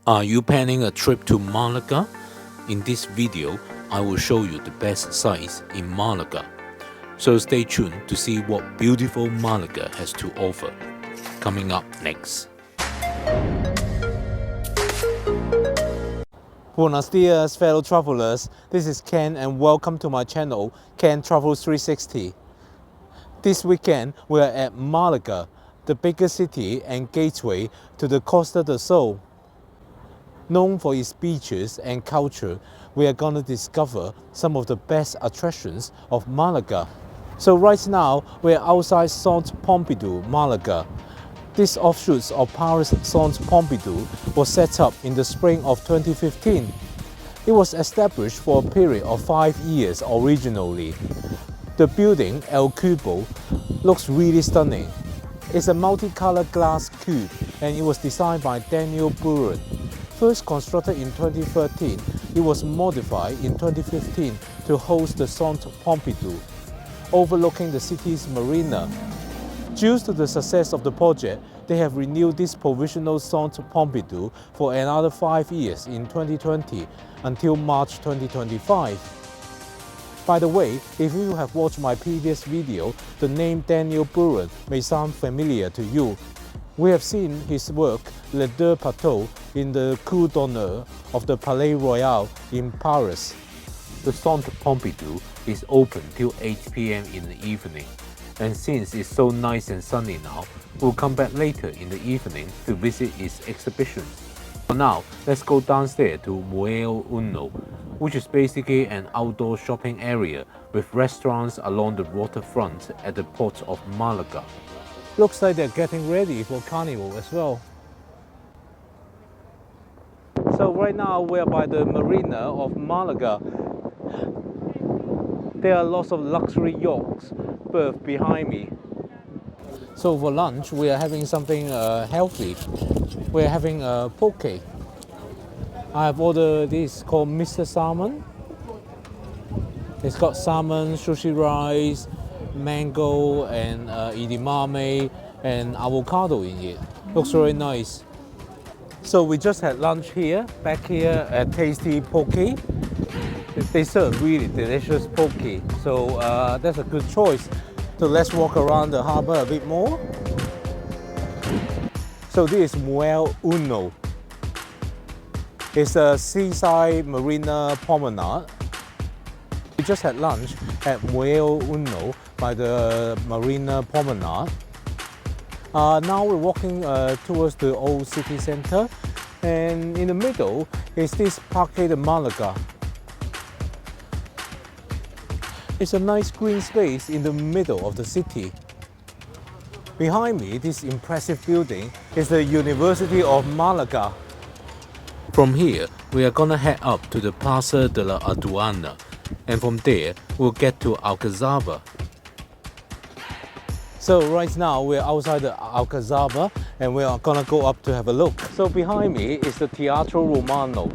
Are you planning a trip to Malaga? In this video, I will show you the best sites in Malaga. So stay tuned to see what beautiful Malaga has to offer. Coming up next. Buenos dias, fellow travelers. This is Ken and welcome to my channel, Ken Travels 360. This weekend, we are at Malaga, the biggest city and gateway to the Costa del Sol. Known for its beaches and culture, we are going to discover some of the best attractions of Malaga. So right now, we are outside Centre Pompidou, Malaga. This offshoot of Paris Centre Pompidou was set up in the spring of 2015. It was established for a period of 5 years originally. The building, El Cubo, looks really stunning. It's a multicolored glass cube and it was designed by Daniel Buren. First constructed in 2013, it was modified in 2015 to host the Centre Pompidou, overlooking the city's marina. Due to the success of the project, they have renewed this provisional Centre Pompidou for another 5 years in 2020 until March 2025. By the way, if you have watched my previous video, the name Daniel Buren may sound familiar to you. We have seen his work, Les Deux Bateaux, in the Cour d'honneur of the Palais Royal in Paris. The Centre Pompidou is open till 8 p.m. in the evening. And since it's so nice and sunny now, we'll come back later in the evening to visit its exhibitions. For now, let's go downstairs to Muelle Uno, which is basically an outdoor shopping area with restaurants along the waterfront at the port of Malaga. Looks like they're getting ready for Carnival as well. So right now we are by the marina of Malaga. There are lots of luxury yachts berthed behind me. So for lunch we are having something healthy. We're having poke. I have ordered this called Mr. Salmon. It's got salmon, sushi rice, mango and edamame and avocado in it. Looks very nice. So we just had lunch here, back here at Tasty Poke. They serve really delicious poke, so that's a good choice. So let's walk around the harbor a bit more. So this is Muelle Uno. It's a seaside marina promenade. We just had lunch at Muelle Uno by the Marina Promenade. Now we're walking towards the old city center, and in the middle is this Parque de Malaga. It's a nice green space in the middle of the city. Behind me, this impressive building is the University of Malaga. From here, we are gonna head up to the Plaza de la Aduana, and from there, we'll get to Alcazaba. So right now we're outside the Alcazaba and we are gonna go up to have a look. So behind me is the Teatro Romano.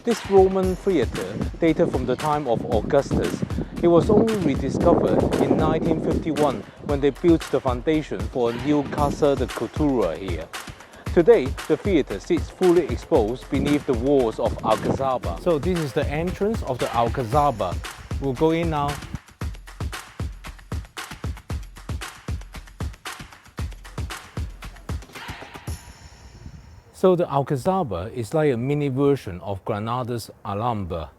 This Roman theatre dated from the time of Augustus. It was only rediscovered in 1951 when they built the foundation for a new Casa de Cultura here. Today, the theatre sits fully exposed beneath the walls of Alcazaba. So this is the entrance of the Alcazaba. We'll go in now. So the Alcazaba is like a mini version of Granada's Alhambra.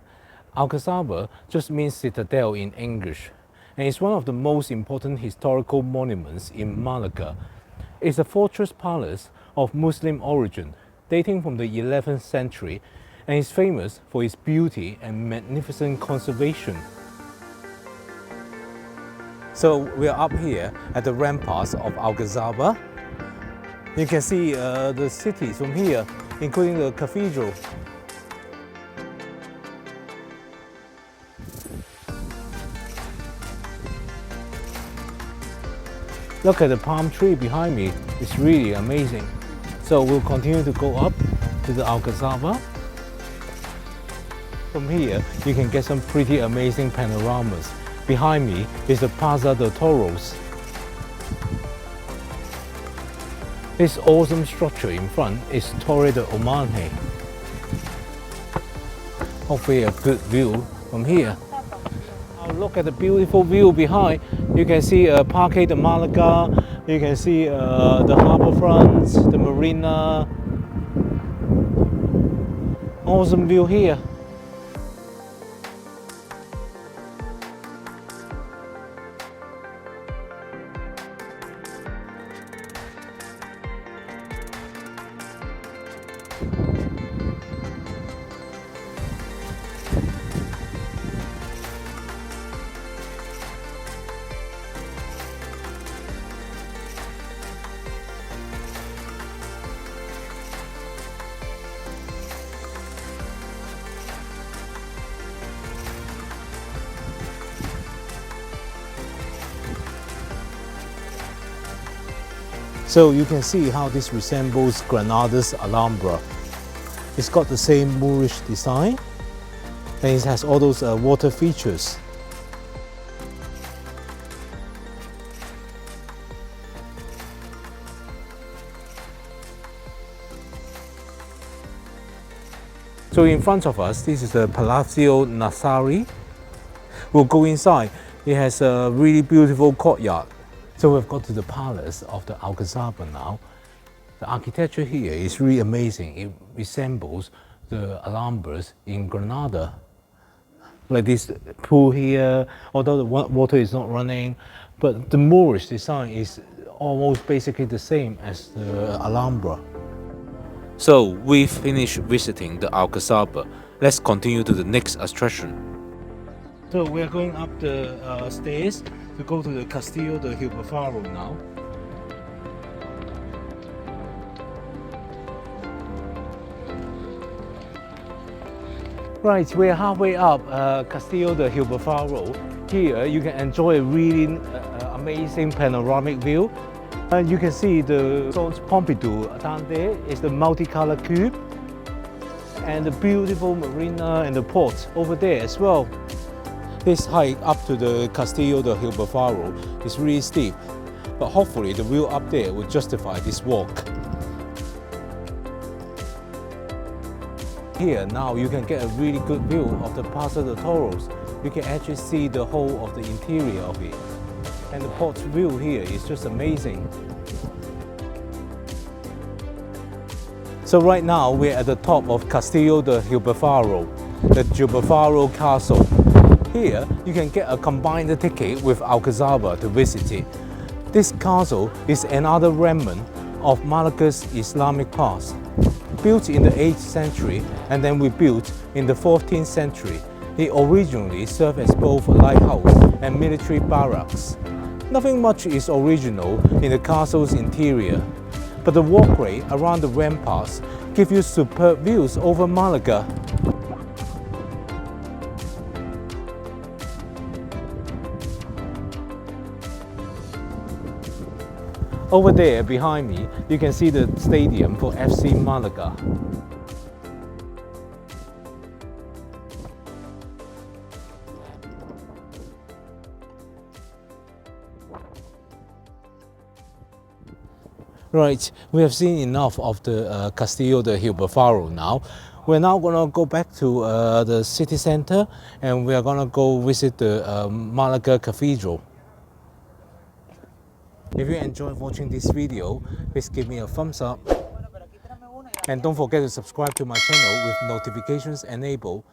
Alcazaba just means citadel in English, and it's one of the most important historical monuments in Malaga. It's a fortress palace of Muslim origin, dating from the 11th century, and is famous for its beauty and magnificent conservation. So we are up here at the ramparts of Alcazaba. You can see the cities from here, including the cathedral. Look at the palm tree behind me, it's really amazing. So we'll continue to go up to the Alcazaba. From here, you can get some pretty amazing panoramas. Behind me is the Plaza de Toros. This awesome structure in front is Torre de Omahe. Hopefully a good view from here. Now look at the beautiful view behind. You can see Parque de Malaga. You can see the harbor fronts, the marina. Awesome view here. So you can see how this resembles Granada's Alhambra. It's got the same Moorish design and it has all those water features. So in front of us, this is the Palacio Nassari. We'll go inside. It has a really beautiful courtyard. So we've got to the palace of the Alcazaba now. The architecture here is really amazing. It resembles the Alhambras in Granada. Like this pool here, although the water is not running, but the Moorish design is almost basically the same as the Alhambra. So we've finished visiting the Alcazaba. Let's continue to the next attraction. So we're going up the stairs to go to the Castillo de Gibraltar now. Right, we're halfway up Castillo de Gibraltar. Here you can enjoy a really amazing panoramic view. And you can see the Centre Pompidou down there is the multicolored cube. And the beautiful marina and the port over there as well. This hike up to the Castillo de Gibraltar is really steep, but hopefully the view up there will justify this walk. Here now you can get a really good view of the Plaza de Toros. You can actually see the whole of the interior of it. And the port view here is just amazing. So right now we're at the top of Castillo de Gibraltar, the Gibraltar Castle. Here, you can get a combined ticket with Alcazaba to visit it. This castle is another remnant of Malaga's Islamic past. Built in the 8th century and then rebuilt in the 14th century, it originally served as both a lighthouse and military barracks. Nothing much is original in the castle's interior, but the walkway around the ramparts give you superb views over Malaga. Over there behind me, you can see the stadium for FC Malaga. Right, we have seen enough of the Castillo de Gibraltar now. We're now going to go back to the city center and we are going to go visit the Malaga Cathedral. If you enjoyed watching this video, please give me a thumbs up. And don't forget to subscribe to my channel with notifications enabled.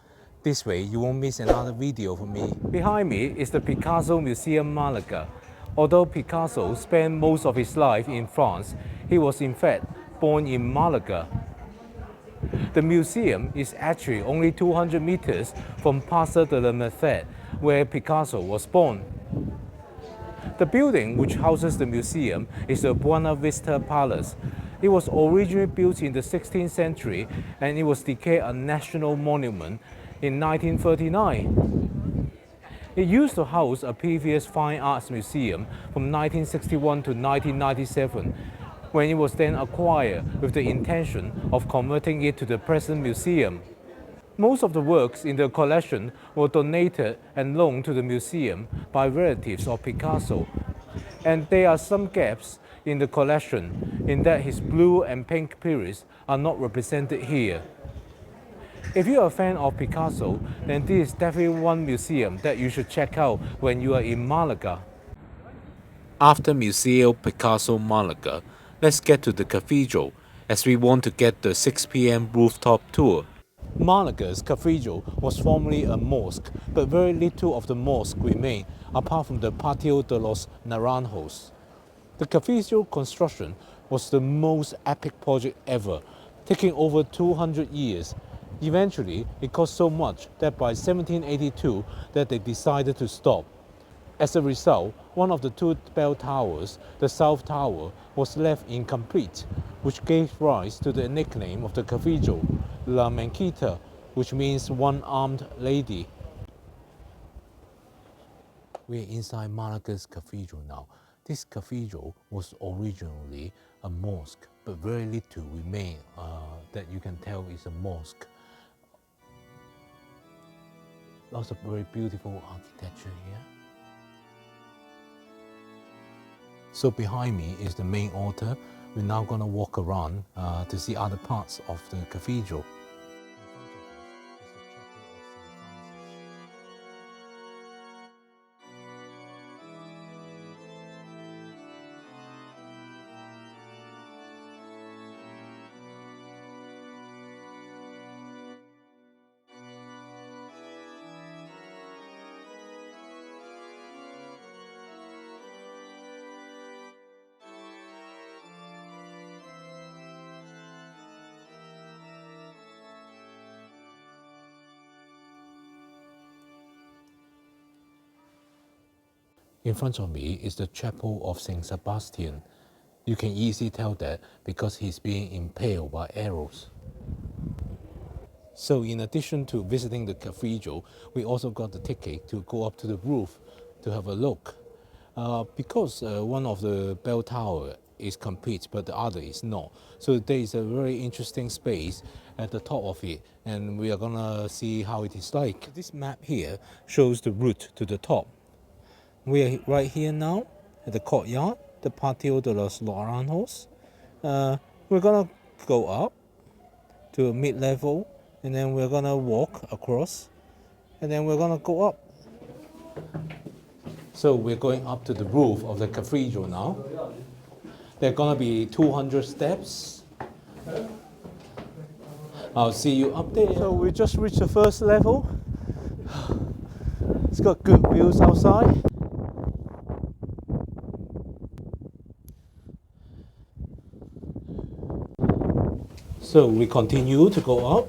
This way you won't miss another video from me. Behind me is the Picasso Museum Malaga. Although Picasso spent most of his life in France, he was in fact born in Malaga. The museum is actually only 200 meters from Plaza de la Merced, where Picasso was born. The building which houses the museum is the Buena Vista Palace. It was originally built in the 16th century and it was declared a national monument in 1939. It used to house a previous fine arts museum from 1961 to 1997, when it was then acquired with the intention of converting it to the present museum. Most of the works in the collection were donated and loaned to the museum by relatives of Picasso. And there are some gaps in the collection in that his blue and pink periods are not represented here. If you're a fan of Picasso, then this is definitely one museum that you should check out when you are in Malaga. After Museo Picasso Malaga, let's get to the cathedral as we want to get the 6 p.m. rooftop tour. Malaga's cathedral was formerly a mosque, but very little of the mosque remained apart from the Patio de los Naranjos. The cathedral construction was the most epic project ever, taking over 200 years. Eventually, it cost so much that by 1782 that they decided to stop. As a result, one of the two bell towers, the South Tower, was left incomplete, which gave rise to the nickname of the cathedral, La Manquita, which means one-armed lady. We're inside Malaga's cathedral now. This cathedral was originally a mosque, but very little remained that you can tell is a mosque. Lots of very beautiful architecture here. So behind me is the main altar. We're now going to walk around to see other parts of the cathedral. In front of me is the Chapel of St. Sebastian. You can easily tell that because he's being impaled by arrows. So in addition to visiting the cathedral, we also got the ticket to go up to the roof to have a look. Because one of the bell tower is complete, but the other is not. So there is a very interesting space at the top of it, and we are gonna see how it is like. This map here shows the route to the top. We are right here now at the courtyard, the Patio de los Naranjos. We're gonna go up to a mid-level, and then we're gonna walk across, and then we're gonna go up. So we're going up to the roof of the cathedral now. There are gonna be 200 steps. I'll see you up there. So we just reached the first level. It's got good views outside. So we continue to go up.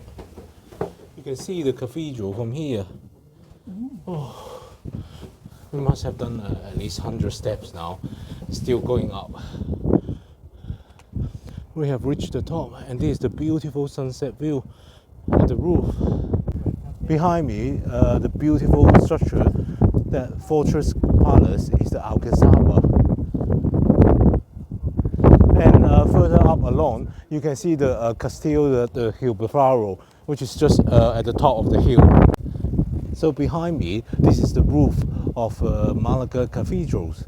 You can see the cathedral from here. Oh, we must have done at least 100 steps now, still going up. We have reached the top, and this is the beautiful sunset view at the roof. Behind me, the beautiful structure, that fortress palace, is the Alcazaba. And further up along, you can see the Castillo de Gibraltar, which is just at the top of the hill. So behind me, this is the roof of Malaga cathedrals.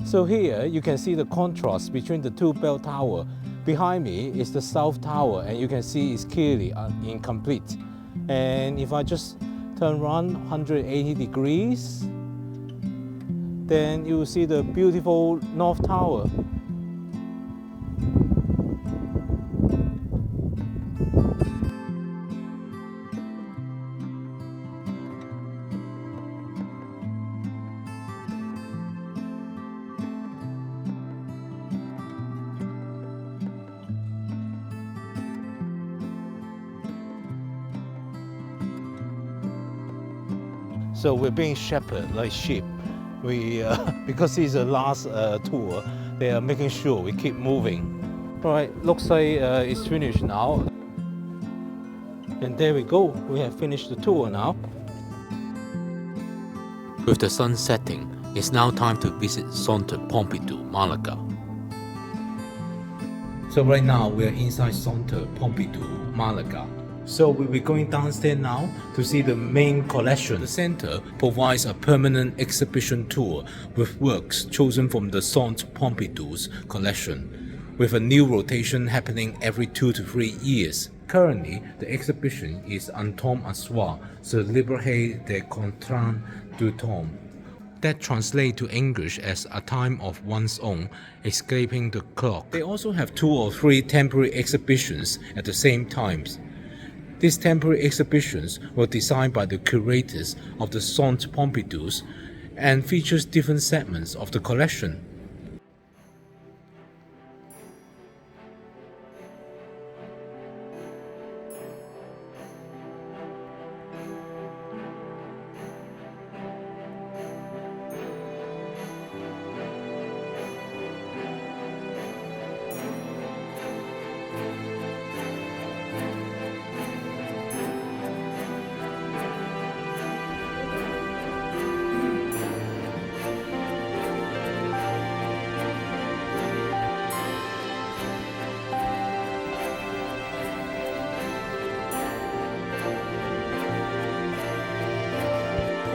So here you can see the contrast between the two bell towers. Behind me is the South Tower, and you can see it's clearly incomplete. And if I just turn around 180 degrees, then you will see the beautiful North Tower. So we're being shepherded like sheep. Because it's the last tour, they are making sure we keep moving. All right, looks like it's finished now. And there we go, we have finished the tour now. With the sun setting, it's now time to visit Centre Pompidou, Malaga. So right now we are inside Centre Pompidou, Malaga. So we'll be going downstairs now to see the main collection. The center provides a permanent exhibition tour with works chosen from the Centre Pompidou's collection, with a new rotation happening every 2 to 3 years. Currently, the exhibition is Un temps à soi, se libérer des contraintes du temps. That translates to English as a time of one's own, escaping the clock. They also have 2 or 3 temporary exhibitions at the same times. These temporary exhibitions were designed by the curators of the Centre Pompidou and features different segments of the collection.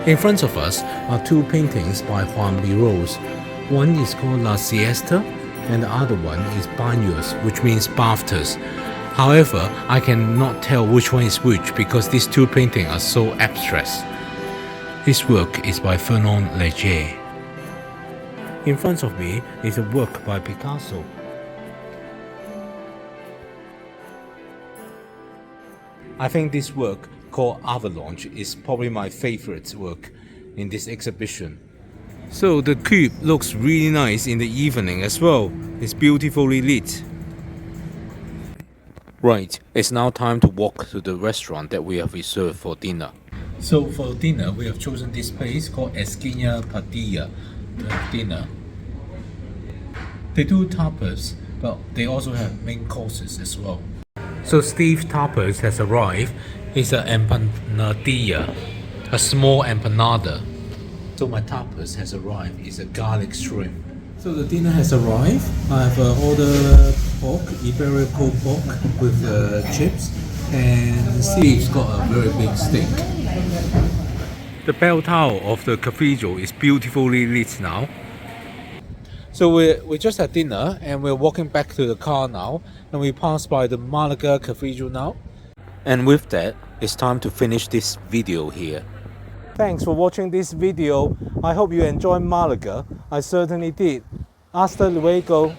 In front of us are 2 paintings by Juan Miró. One is called La Siesta and the other one is Baños, which means bathtubs. However, I cannot tell which one is which because these 2 paintings are so abstract. This work is by Fernand Léger. In front of me is a work by Picasso. I think this work, called Avalanche, is probably my favorite work in this exhibition. So the cube looks really nice in the evening as well. It's beautifully lit. Right, it's now time to walk to the restaurant that we have reserved for dinner. So for dinner, we have chosen this place called Esquina Padilla dinner. They do tapas, but they also have main courses as well. So Steve's tapas has arrived. It's an empanadilla, a small empanada. So my tapas has arrived. It's a garlic shrimp. So the dinner has arrived. I have ordered pork, Iberico pork with chips, and Steve's got a very big steak. The bell tower of the cathedral is beautifully lit now. So we just had dinner and we're walking back to the car now, and we passed by the Malaga Cathedral now. And with that, it's time to finish this video here. Thanks for watching this video. I hope you enjoyed Malaga. I certainly did. Hasta luego.